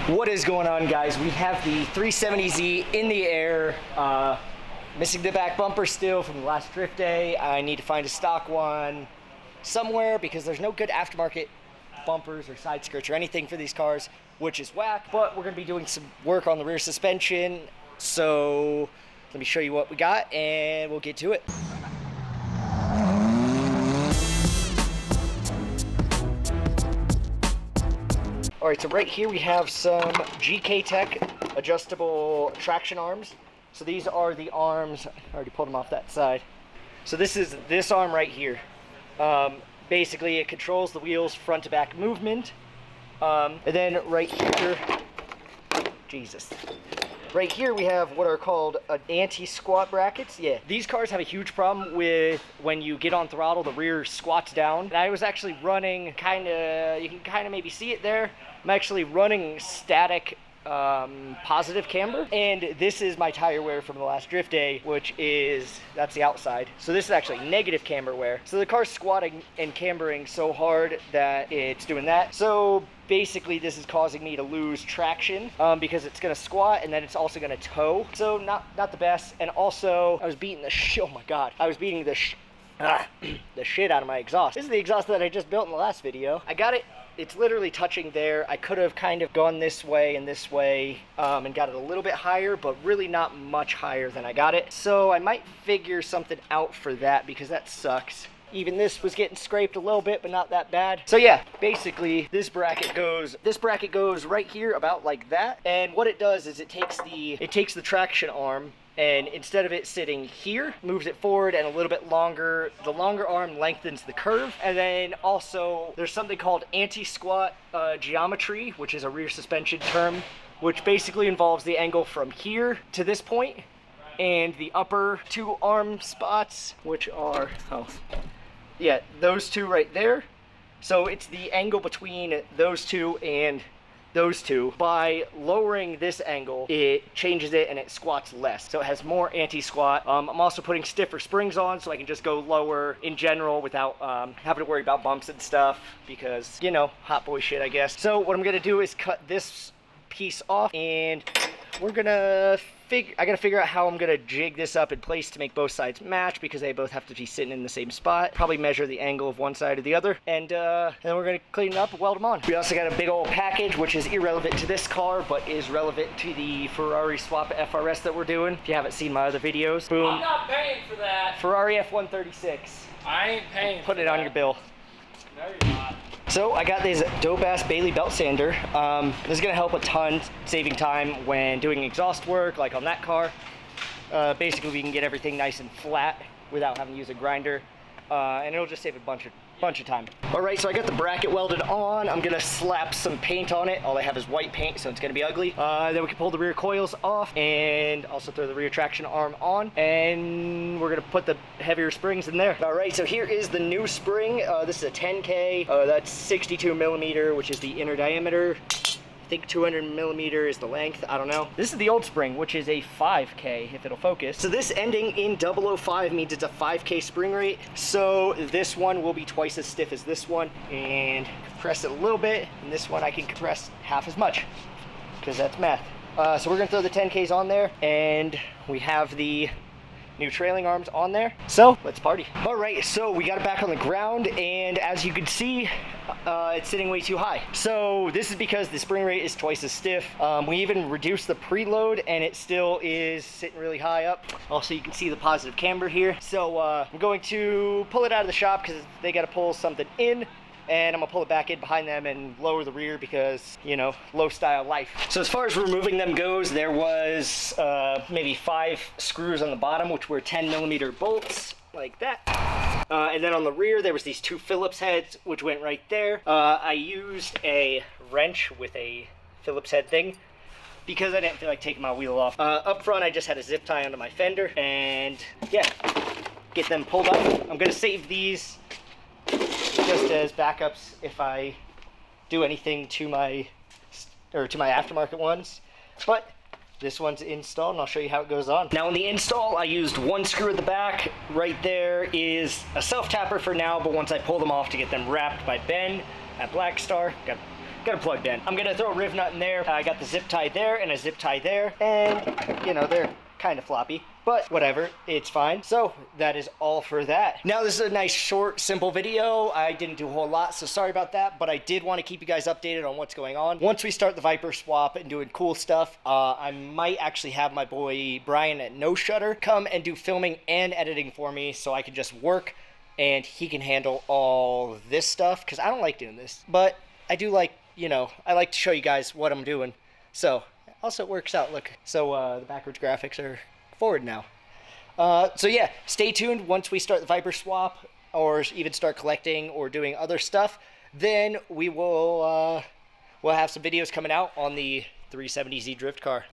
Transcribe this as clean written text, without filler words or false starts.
What is going on, guys? We have the 370Z in the air. Missing the back bumper still from the last drift day. I need to find a stock one somewhere because there's no good aftermarket bumpers or side skirts or anything for these cars, which is whack. But we're going to be doing some work on the rear suspension. So let me show you what we got and we'll get to it. Alright, so right here we have some GK Tech adjustable traction arms. So these are the arms, I already pulled them off that side. So this is this arm right here. Basically it controls the wheels front to back movement. And then right here, Jesus. Right here we have what are called anti-squat brackets. Yeah, these cars have a huge problem with when you get on throttle, the rear squats down. And I was actually running you can kind of maybe see it there. I'm actually running static positive camber, and this is my tire wear from the last drift day, which is, that's the outside. So this is actually negative camber wear. So the car's squatting and cambering so hard that it's doing that. So basically this is causing me to lose traction because it's gonna squat and then it's also gonna tow. So not the best. And also I was beating the oh my god, I was beating the shit out of my exhaust. This is the exhaust that I just built in the last video. I got it. It's literally touching there. I could have kind of gone this way and got it a little bit higher, but really not much higher than I got it. So I might figure something out for that because that sucks. Even this was getting scraped a little bit, but not that bad. So yeah, basically this bracket goes right here about like that. And what it does is it takes the traction arm, and instead of it sitting here, moves it forward and a little bit longer. The longer arm lengthens the curve. And then also there's something called anti-squat geometry, which is a rear suspension term, which basically involves the angle from here to this point and the upper two arm spots, which are, those two right there. So it's the angle between those two and those two. By lowering this angle, it changes it and it squats less. So it has more anti-squat. I'm also putting stiffer springs on so I can just go lower in general without having to worry about bumps and stuff because, you know, hot boy shit, I guess. So what I'm gonna do is cut this piece off, and we're gonna I gotta figure out how I'm gonna jig this up in place to make both sides match because they both have to be sitting in the same spot. Probably measure the angle of one side or the other, and then we're gonna clean it up and weld them on. We also got a big old package, which is irrelevant to this car, but is relevant to the Ferrari swap FRS that we're doing. If you haven't seen my other videos, boom. I'm not paying for that. Ferrari F136. I ain't paying Put it on your bill. No, you're not. So I got this dope-ass Bailey belt sander. This is gonna help a ton, saving time when doing exhaust work, like on that car. Basically, we can get everything nice and flat without having to use a grinder, and it'll just save a bunch of time. All right, so I got the bracket welded on. I'm gonna slap some paint on it. All I have is white paint, so it's gonna be ugly. Then we can pull the rear coils off and also throw the rear traction arm on, and we're gonna put the heavier springs in there. All right, so here is the new spring. This is a 10K. That's 62 millimeter, which is the inner diameter. I think 200 millimeter is the length, I don't know. This is the old spring, which is a 5K, if it'll focus. So this ending in 005 means it's a 5K spring rate. So this one will be twice as stiff as this one, and compress it a little bit, and this one I can compress half as much, because that's math. So we're gonna throw the 10Ks on there, and we have the new trailing arms on there. So let's party. All right, so we got it back on the ground, and as you can see, it's sitting way too high. So this is because the spring rate is twice as stiff. We even reduced the preload and it still is sitting really high up. Also, you can see the positive camber here. So I'm going to pull it out of the shop because they got to pull something in, and I'm gonna pull it back in behind them and lower the rear because, you know, low style life. So as far as removing them goes, there was maybe 5 screws on the bottom, which were 10 millimeter bolts, like that. And then on the rear, there was these 2 Phillips heads, which went right there. I used a wrench with a Phillips head thing because I didn't feel like taking my wheel off. Up front, I just had a zip tie onto my fender, and yeah, get them pulled up. I'm gonna save these just as backups if I do anything to my aftermarket ones. But this one's installed, and I'll show you how it goes on. Now, in the install, I used 1 screw at the back. Right there is a self-tapper for now, but once I pull them off to get them wrapped by Ben at Black Star, got got it plugged in. I'm gonna throw a riv nut in there. I got the zip tie there and a zip tie there, and you know, they're kind of floppy, but whatever, it's fine. So that is all for that. Now this is a nice short simple video. I didn't do a whole lot, so sorry about that, but I did want to keep you guys updated on what's going on. Once we start the Viper swap and doing cool stuff, I might actually have my boy Brian at No Shutter come and do filming and editing for me, so I can just work and he can handle all this stuff, because I don't like doing this, but I do like, you know, I like to show you guys what I'm doing. So also it works out, look. So the backwards graphics are forward now. So yeah, stay tuned. Once we start the Viper swap, or even start collecting or doing other stuff, then we will we'll have some videos coming out on the 370Z drift car.